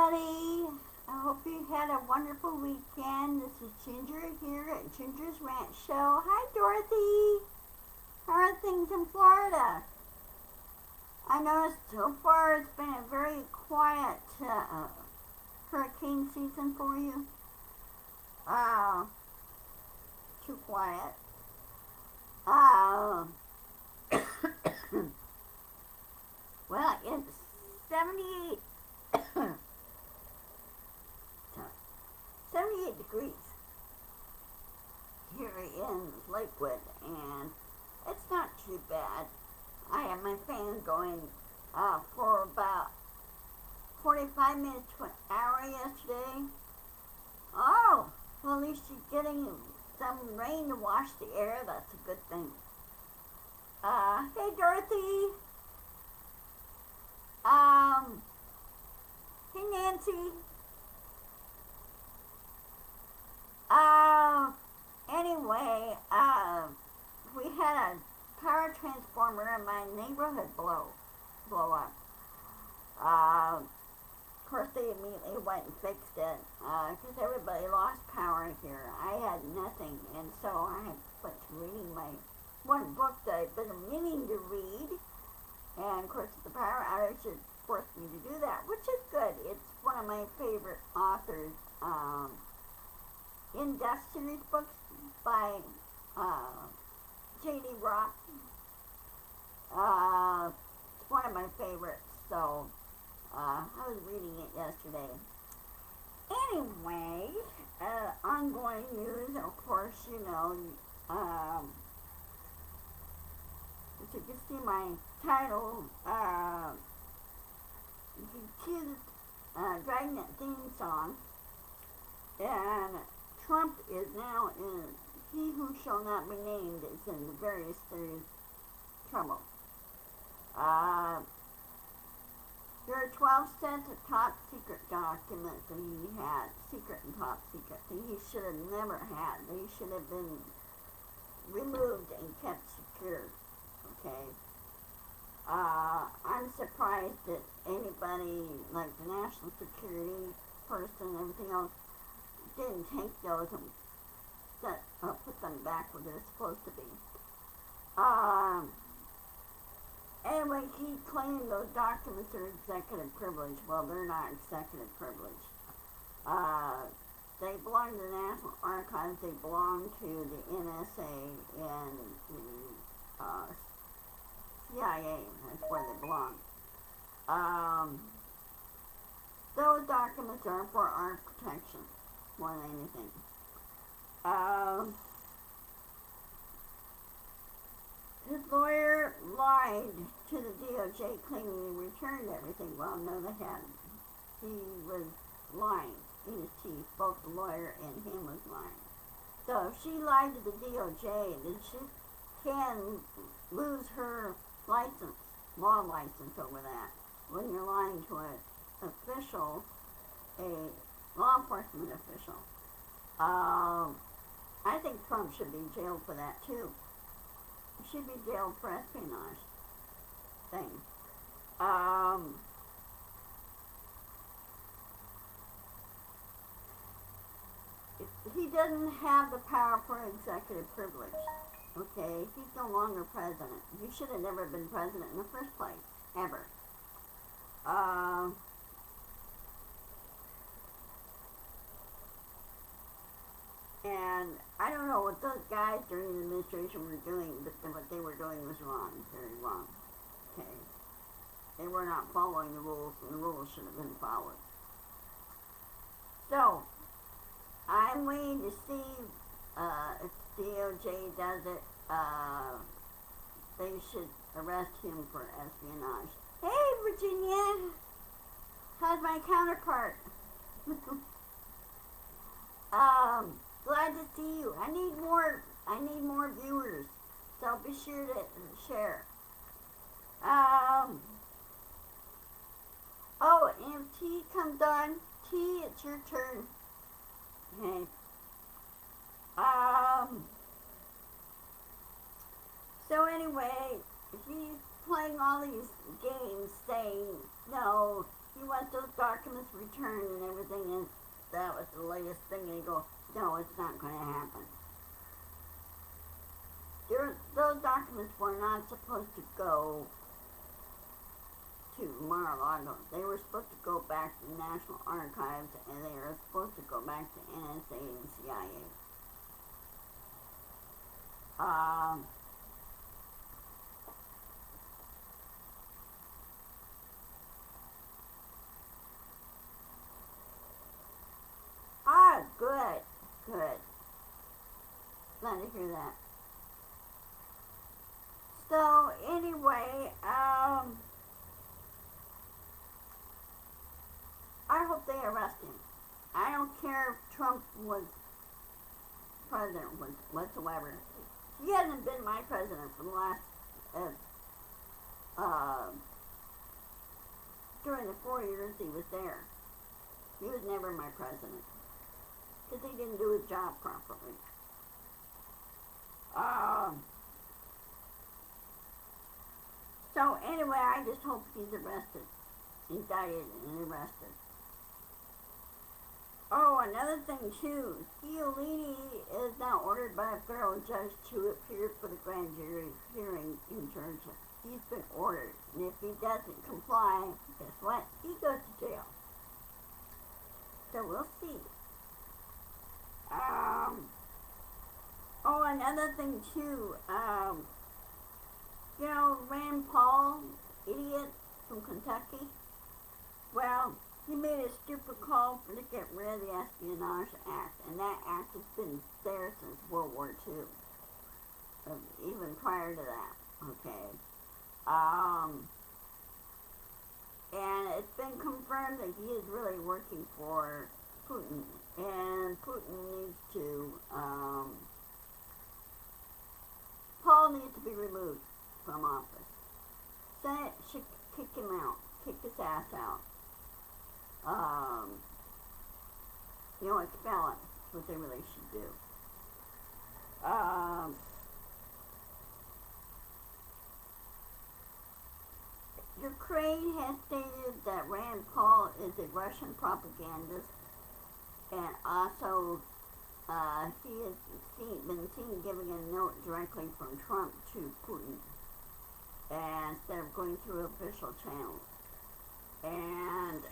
everybody. I hope you had a wonderful weekend. This is Ginger here at Ginger's Rant Show. Hi, Dorothy. How are things in Florida? I noticed so far it's been a very quiet hurricane season for you. Uh, Too quiet. Uh, well, it's 78 78 degrees here in Lakewood, and it's not too bad. I had my fan going for about 45 minutes to an hour yesterday. Oh, well, at least you're getting some rain to wash the air. That's a good thing. Hey, Dorothy. Hey, Nancy. Anyway, we had a power transformer in my neighborhood blow up. Of course, they immediately went and fixed it, because everybody lost power here. I had nothing, and so I had went to reading my one book that I've been meaning to read, and of course, the power outage had forced me to do that, which is good. It's one of my favorite authors, in Dust series books by J.D. Rock. It's one of my favorites, so I was reading it yesterday. Anyway, ongoing news, of course, you know, as you can see my title, you can see the Dragnet Theme Song, and Trump is now in, he who shall not be named is in very serious trouble. There are 12 sets of top secret documents that he had, secret and top secret, that he should have never had. They should have been removed and kept secure, okay? I'm surprised that anybody, like the national security person and everything else, didn't take those and put them back where they're supposed to be. Anyway, he claimed those documents are executive privilege. Well, they're not executive privilege. They belong to the National Archives. They belong to the NSA and the CIA. That's where they belong. Those documents are for our protection more than anything. His lawyer lied to the DOJ claiming he returned everything. Well, no, they hadn't. He was lying in his teeth. Both the lawyer and him was lying. So if she lied to the DOJ, then she can lose her license, law license over that. When you're lying to an official, a law enforcement official. I think Trump should be jailed for that too. He should be jailed for espionage thing. He doesn't have the power for executive privilege. Okay, he's no longer president. He should have never been president in the first place, ever. And I don't know what those guys during the administration were doing, but what they were doing was wrong, very wrong. Okay, they were not following the rules, and the rules should have been followed. So I'm waiting to see if DOJ does it. They should arrest him for espionage. Hey, Virginia, how's my counterpart? Glad to see you. I need more viewers. So be sure to share. Oh, and if T comes on, T, it's your turn. Okay. So anyway, he's playing all these games saying, no, he wants those documents returned and everything, and that was the latest thing. And he goes, no, it's not going to happen. Those documents were not supposed to go to Mar-a-Lago. They were supposed to go back to the National Archives, and they were supposed to go back to NSA and CIA. Good, good. Glad to hear that. So, anyway, I hope they arrest him. I don't care if Trump was president whatsoever. He hasn't been my president for the last, during the 4 years he was there. He was never my president. Because he didn't do his job properly. So anyway, I just hope he's arrested. Indicted and arrested. Oh, another thing too. Giuliani is now ordered by a federal judge to appear for the grand jury hearing in Georgia. He's been ordered. And if he doesn't comply, guess what? He goes to jail. So we'll see. Oh, another thing too, you know, Rand Paul, idiot from Kentucky, well, he made a stupid call to get rid of the Espionage Act, and that act has been there since World War II, even prior to that, okay, and it's been confirmed that he is really working for Putin, and Putin needs to, Paul needs to be removed from office. Senate should kick him out, kick his ass out. You know, expel him. That's what they really should do. Ukraine has stated that Rand Paul is a Russian propagandist, and also he has been seen giving a note directly from Trump to Putin, and instead of going through official channels. And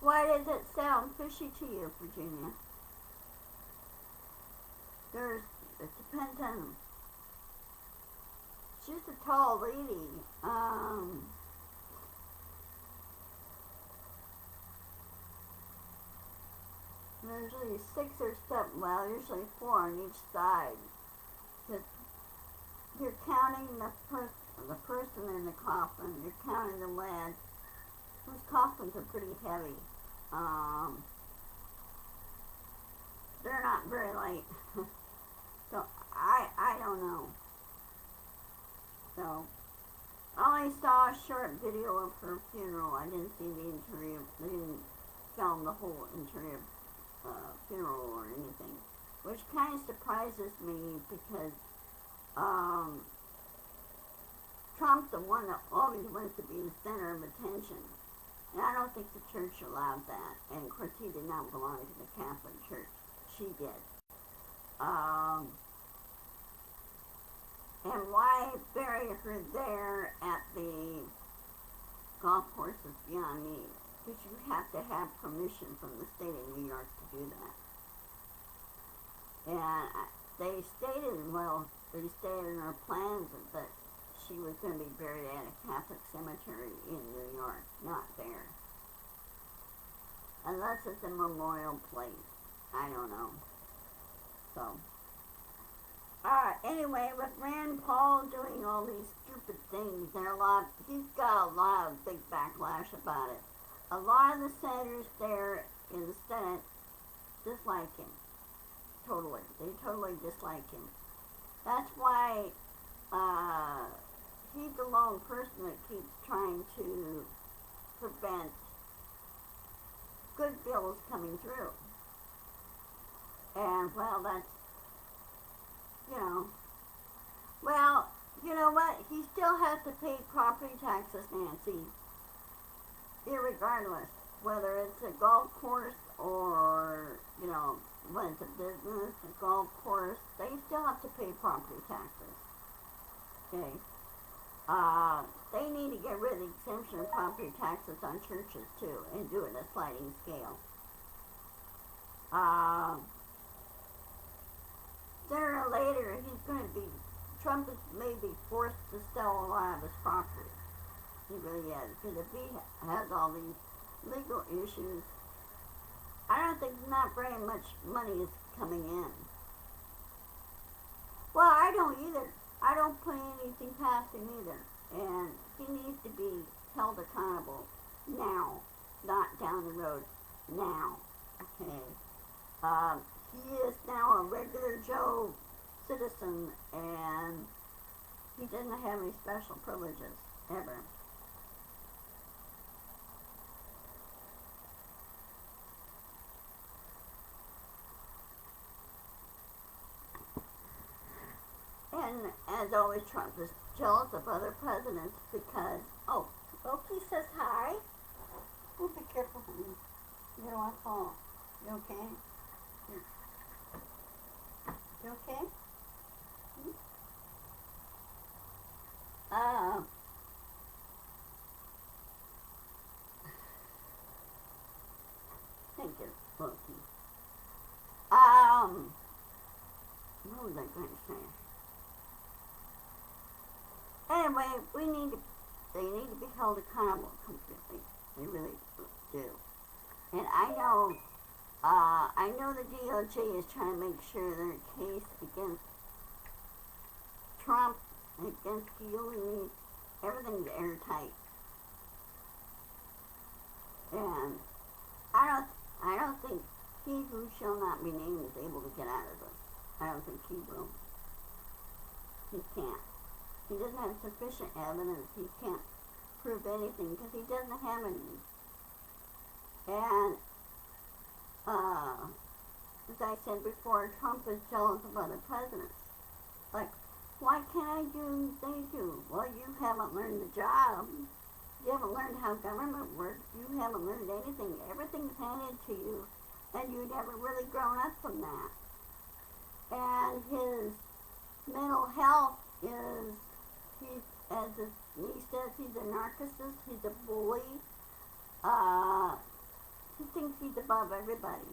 why does it sound fishy to you, Virginia? It depends on. She's a tall lady. There's usually 6 or 7, well, usually 4 on each side. Because you're counting the person in the coffin, you're counting the lead. Those coffins are pretty heavy. They're not very light. So, I don't know. So, I only saw a short video of her funeral. I didn't see the interior. They didn't film the whole interior funeral or anything. Which kind of surprises me because Trump's the one that always wants to be the center of attention. And I don't think the church allowed that. And of course he did not belong to the Catholic Church. She did. And why bury her there at the golf course is beyond me. Because you have to have permission from the state of New York to do that. And they stated in her plans that she was going to be buried at a Catholic cemetery in New York, not there. Unless it's a memorial place. I don't know. So, anyway, with Rand Paul doing all these stupid things, he's got a lot of big backlash about it. A lot of the senators there in the Senate dislike him. Totally. They totally dislike him. That's why he's the lone person that keeps trying to prevent good bills coming through. And, well, that's, you know, well, you know what? He still has to pay property taxes, Nancy, irregardless, whether it's a golf course or, you know, when it's a business, a golf course, they still have to pay property taxes. Okay? They need to get rid of the exemption of property taxes on churches, too, and do it a sliding scale. Sooner or later, Trump may be forced to sell a lot of his property. He really is. Because if he has all these legal issues, I don't think not very much money is coming in. Well, I don't either. I don't put anything past him either. And he needs to be held accountable now, not down the road. Now. Okay. He is now a regular Joe citizen, and he doesn't have any special privileges, ever. And as always, Trump is jealous of other presidents because, oh, Loki says hi. Oh, be careful, honey. You don't want to fall. You okay? Here. You okay? Thank you, Loki. What was I going to say? Anyway, they need to be held accountable completely. They really do. And I know the DOJ is trying to make sure their case against Trump and against Giuliani, everything's airtight. And I don't think he who shall not be named is able to get out of this. I don't think he will. He can't. He doesn't have sufficient evidence. He can't prove anything because he doesn't have any. And, as I said before, Trump is jealous of other presidents. Like, why can't I do what they do? Well, you haven't learned the job. You haven't learned how government works. You haven't learned anything. Everything's handed to you, and you've never really grown up from that. And his mental health is, he says he's a narcissist, he's a bully. He thinks he's above everybody.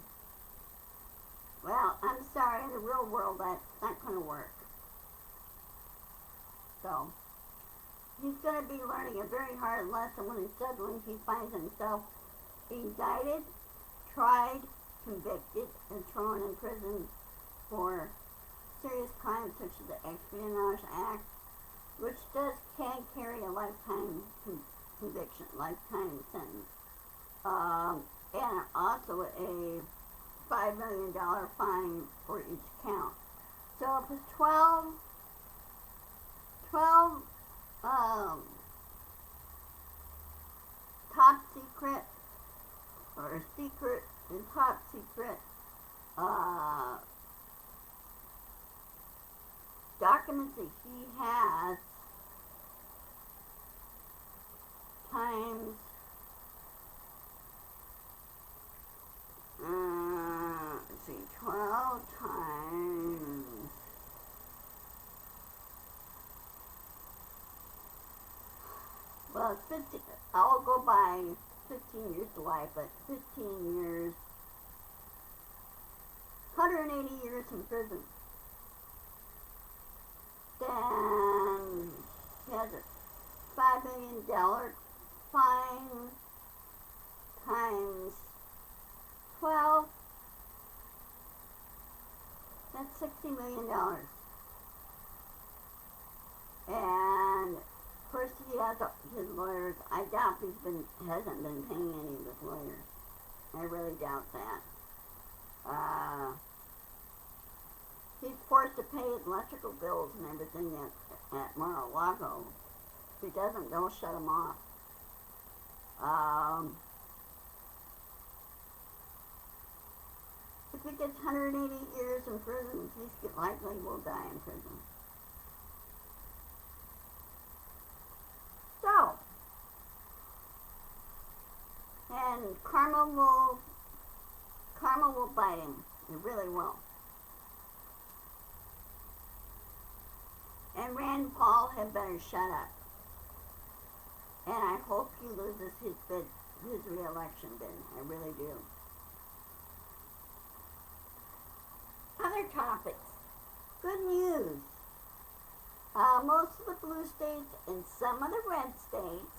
Well, I'm sorry, in the real world, that's not going to work. So, he's going to be learning a very hard lesson when he finds himself indicted, tried, convicted, and thrown in prison for serious crimes such as the Espionage Act, which can carry a lifetime conviction, lifetime sentence, and also a $5 million fine for each count. So if it's 12 top secret or secret and top secret documents that he has times let's see, 12 times well, it's 50, I'll go by 15 years to life, but 15 years, 180 years in prison. Then he has a $5 million fine times 12. That's $60 million. And of course he has his lawyers. I doubt hasn't been paying any of his lawyers. I really doubt that. He's forced to pay his electrical bills and everything at Mar-a-Lago. If he doesn't, they'll shut him off. gets 180 years in prison, he likely will die in prison. So, and karma will bite him. It really will. And Rand Paul had better shut up. And I hope he loses his re-election bid. I really do. Other topics. Good news. Most of the blue states and some of the red states,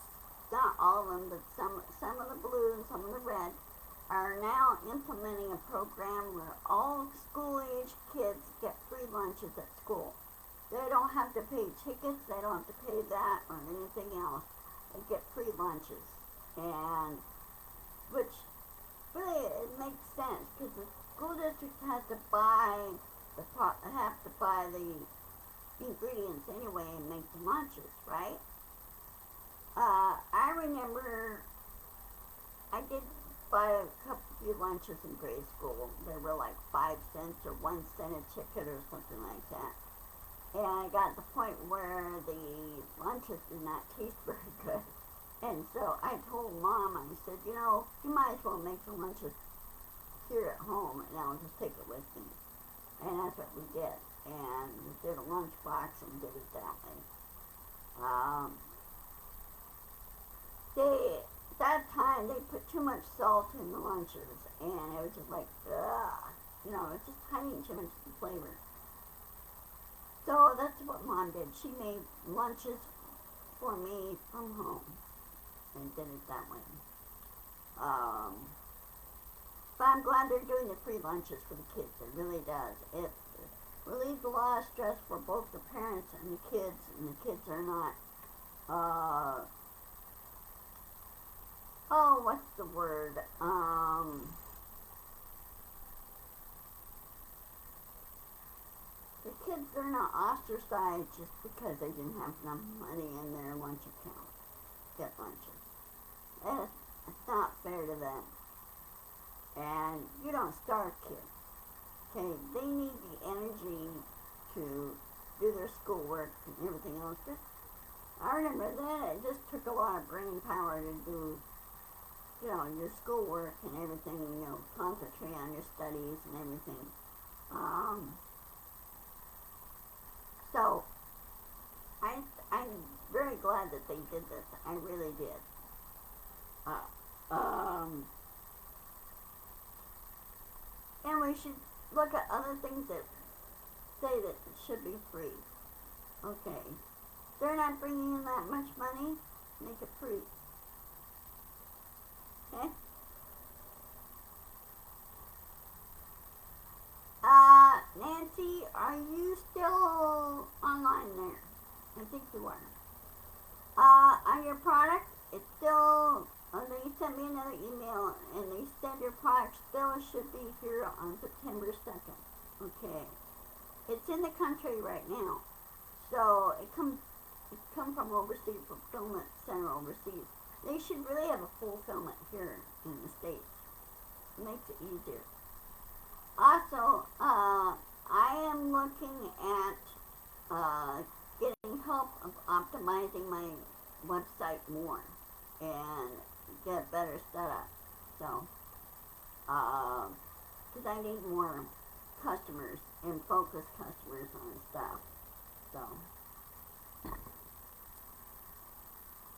not all of them, but some of the blue and some of the red, are now implementing a program where all school-age kids get free lunches at school. They don't have to pay tickets, they don't have to pay that or anything else. They get free lunches. And, which really, it makes sense because the school district has to buy the ingredients anyway and make the lunches, right? I remember I did buy a few lunches in grade school. They were like 5 cents or 1 cent a ticket or something like that. And I got to the point where the lunches did not taste very good. And so I told Mom, I said, you might as well make the lunches here at home and I'll just take it with me. And that's what we did. And we did a lunch box and did it that way. That time they put too much salt in the lunches and it was just like, ugh. It's just hiding too much flavor. So that's what Mom did. She made lunches for me from home and did it that way. But I'm glad they're doing the free lunches for the kids. It really does. It relieves a lot of stress for both the parents and the kids are not, what's the word? The kids are not ostracized just because they didn't have enough money in their lunch account to get lunches. It's not fair to them. And you don't starve kids. Okay, they need the energy to do their schoolwork and everything else. I remember that it just took a lot of brain power to do, your schoolwork and everything, concentrate on your studies and everything. So, I'm very glad that they did this. I really did. And we should look at other things that say that it should be free. Okay. They're not bringing in that much money. Make it free. Okay? Nancy, are you still online there? I think you are. On your product, it's still, they sent me another email and they said your product still should be here on September 2nd. Okay. It's in the country right now. So it come from overseas, fulfillment center overseas. They should really have a fulfillment here in the States. It makes it easier. Also, I am looking at getting help of optimizing my website more and get better setup. So, because I need more customers and focus customers on stuff.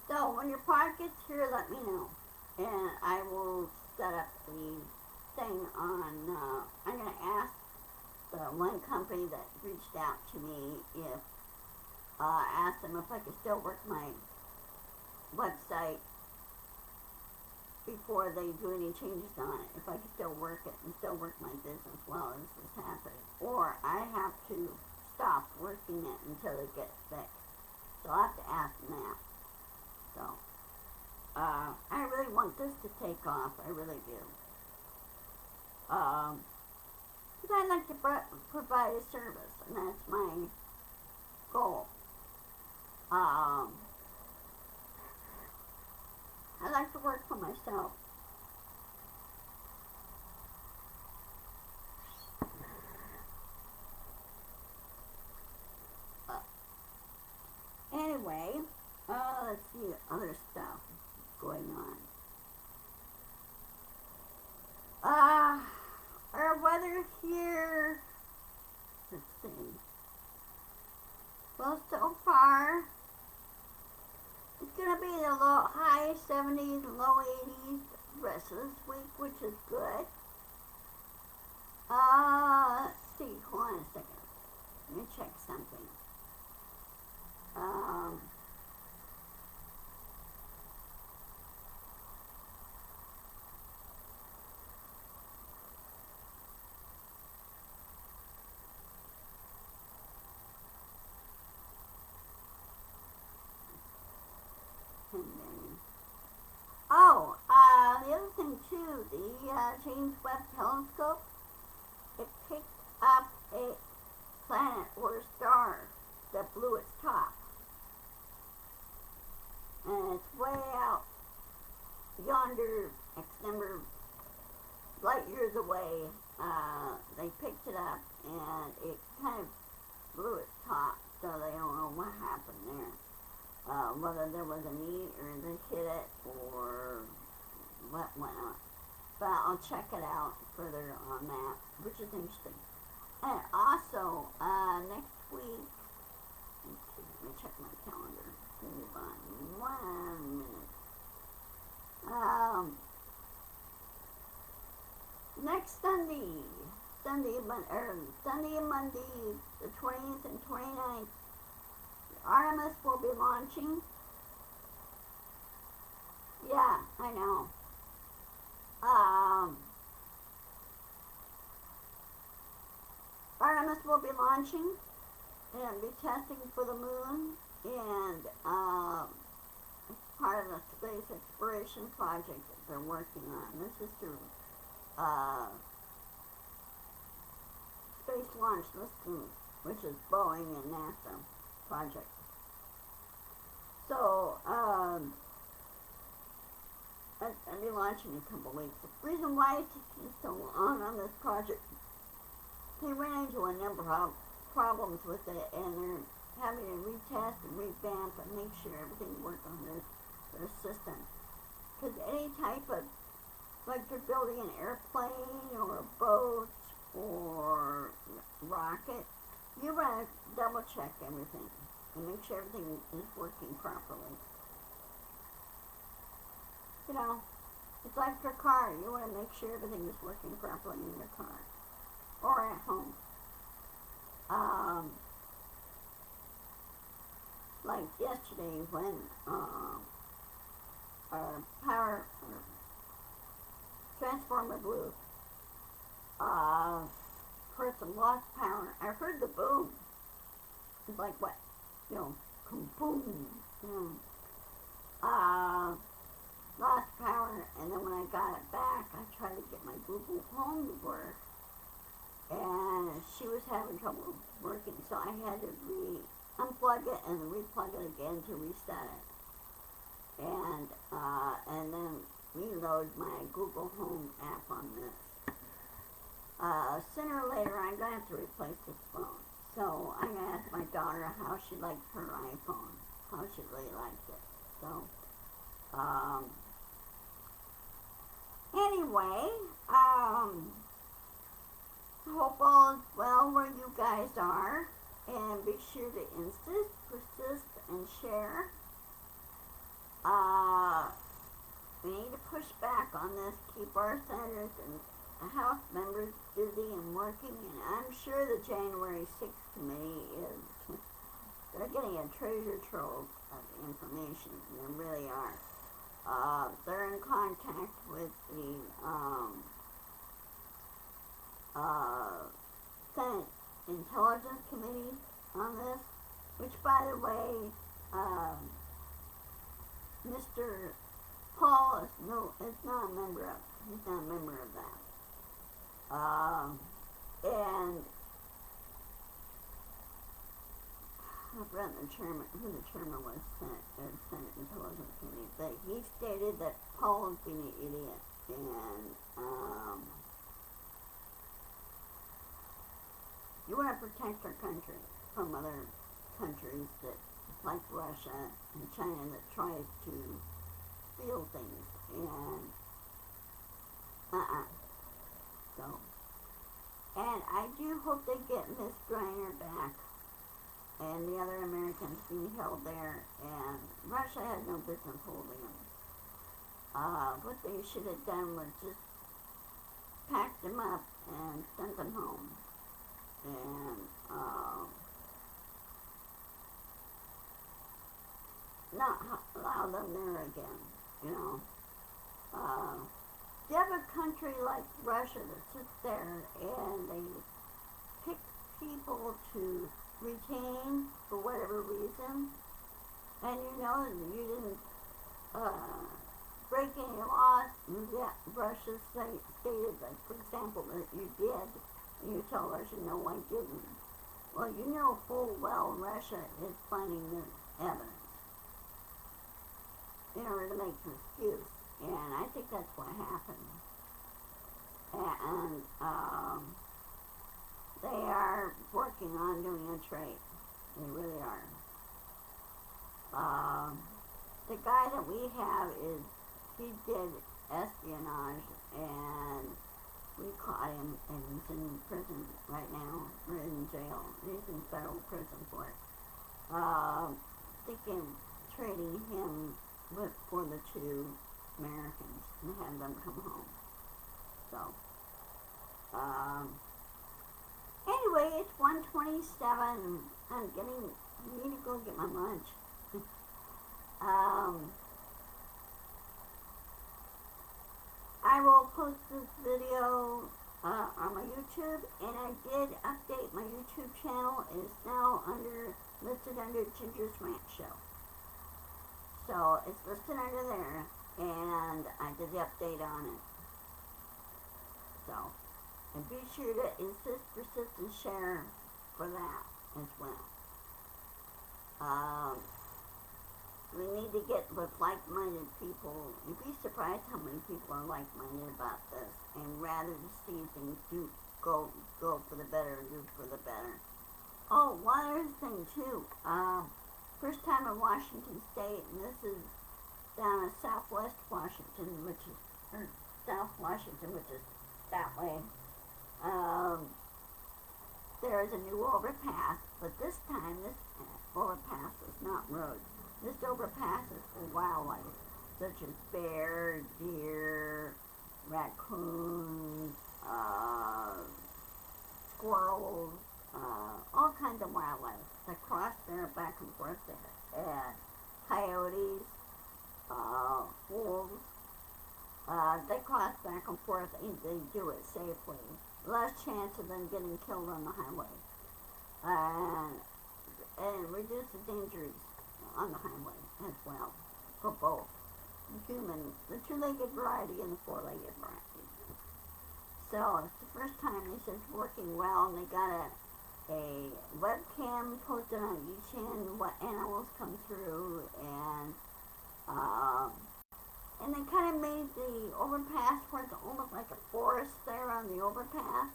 So when your product gets here, let me know, and I will set up the thing on. I'm going to ask the one company that reached out to me if ask them if I could still work my website before they do any changes on it. If I could still work it and still work my business while this is happening, or I have to stop working it until it gets fixed. So I'll have to ask them that. So, I really want this to take off. I really do. Because I like to provide a service, and that's my goal. I like to work for myself. low 80s the rest of this week, which is good. Let's see, hold on a second. Let me check something. The other thing too, the James Webb Telescope, it picked up a planet or a star that blew its top. And it's way out yonder, X number of light years away. They picked it up and it kind of blew its top, so they don't know what happened there. Whether there was a meteor that hit it or what went on. But I'll check it out further on that, which is interesting. And also, next week, let me check my calendar. Hold on 1 minute. Next Sunday and Monday, the 20th and 29th, Artemis will be launching. Yeah, I know. Artemis will be launching and be testing for the moon, and part of the space exploration project that they're working on. This is through Space Launch System, which is Boeing and NASA project. So, I'll be launching in a couple weeks. The reason why it's taking so long on this project, they ran into a number of problems with it, and they're having to retest and revamp and make sure everything works on their system. Because any type of, like you're building an airplane or a boat or rocket, you want to double check everything and make sure everything is working properly. You know, it's like your car. You want to make sure everything is working properly in your car or at home. Like yesterday when our power transformer blew. Person lost power. I heard the boom. It's like what? Kaboom. Lost power, and then when I got it back, I tried to get my Google Home to work, and she was having trouble working, so I had to unplug it and replug it again to reset it, and then reload my Google Home app on this. Sooner or later, I'm going to have to replace this phone. So I'm going to ask my daughter how she liked her iPhone, how she really liked it. So, anyway, hope all is well where you guys are. And be sure to insist, persist, and share. We need to push back on this, keep our senators and House members busy and working, and I'm sure the January 6th committee is, they're getting a treasure trove of information, they really are. They're in contact with the Senate Intelligence Committee on this, which, by the way, Mr. Paul is not a member of. He's not a member of that. And I've forgotten who the chairman was, Senate Intelligence Committee, but he stated that Paul is being an idiot, and you want to protect our country from other countries that, like Russia and China, that tries to steal things, and So, and I do hope they get Miss Griner back and the other Americans being held there, and Russia has no business holding them. What they should have done was just packed them up and sent them home. And not allow them there again, you know. You have a country like Russia that sits there and they pick people to retain for whatever reason, and you know that you didn't break any laws, yet Russia stated that, for example, that you did, and you tell Russia, no, I didn't. Well, you know full well Russia is finding the evidence in order to make an excuse, and I think that's what happened. And they are working on doing a trade. They really are. The guy that we have he did espionage, and we caught him, and he's in prison right now, or in jail. He's in federal prison for it. Thinking trading him for the two Americans and have them come home. So, anyway, it's 1:27. I need to go get my lunch. I will post this video on my YouTube, and I did update my YouTube channel. It is now listed under Ginger's Rant Show. So it's listed under there, and I did the update on it. So, and be sure to insist, persist, and share for that as well. We need to get with like-minded people. You'd be surprised how many people are like-minded about this, and rather to see things go for the better and do for the better. Oh, one other thing too. First time in Washington State, and this is down in Southwest Washington, South Washington, which is that way. There is a new overpass, but this time this overpass is not road. This overpass is for wildlife, such as bear, deer, raccoons, squirrels, all kinds of wildlife that cross there back and forth there. Coyotes, wolves, they cross back and forth, and they do it safely. Less chance of them getting killed on the highway. And reduce the dangers on the highway as well, for both the two-legged variety and the four-legged variety. So it's the first time this is working well, and they got a webcam posted on each end what animals come through, and they kind of made the overpass where it's almost like a forest there on the overpass,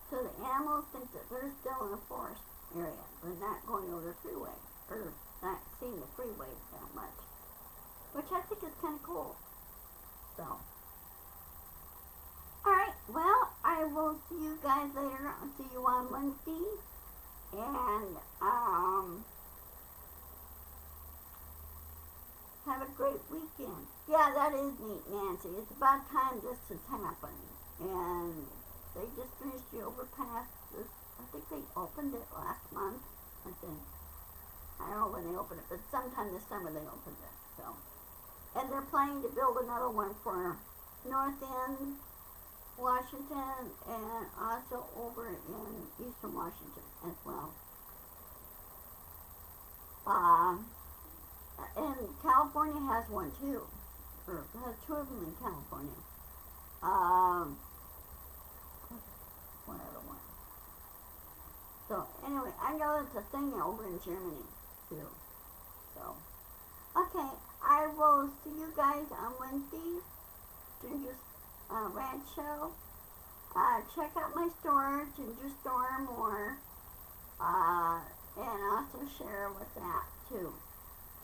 so the animals think that they're still in a forest area. They're not going over the freeway, or not seeing the freeway that much, which I think is kind of cool. So, alright, well, I will see you guys later. I'll see you on Wednesday, and have a great weekend. Yeah, that is neat, Nancy. It's about time this has happened, and they just finished the overpass. I think they opened it last month, I think. I don't know when they opened it, but sometime this summer they opened it. So, and they're planning to build another one for North End, Washington, and also over in Eastern Washington as well. And California has one too, or has two of them in California. One other one. So anyway, I know it's a thing over in Germany too. So, okay, I will see you guys on Wednesday. Ginger's Rant Show. Check out my store, Ginger Store More, and also share with that too.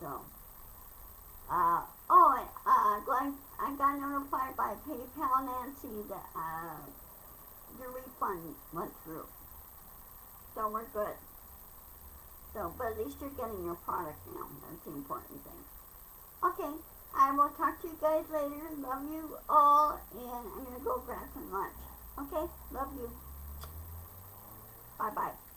So, I got notified by PayPal Nancy that the refund went through. So we're good. So, but at least you're getting your product now. That's the important thing. Okay, I will talk to you guys later. Love you all, and I'm gonna go grab some lunch. Okay? Love you. Bye bye.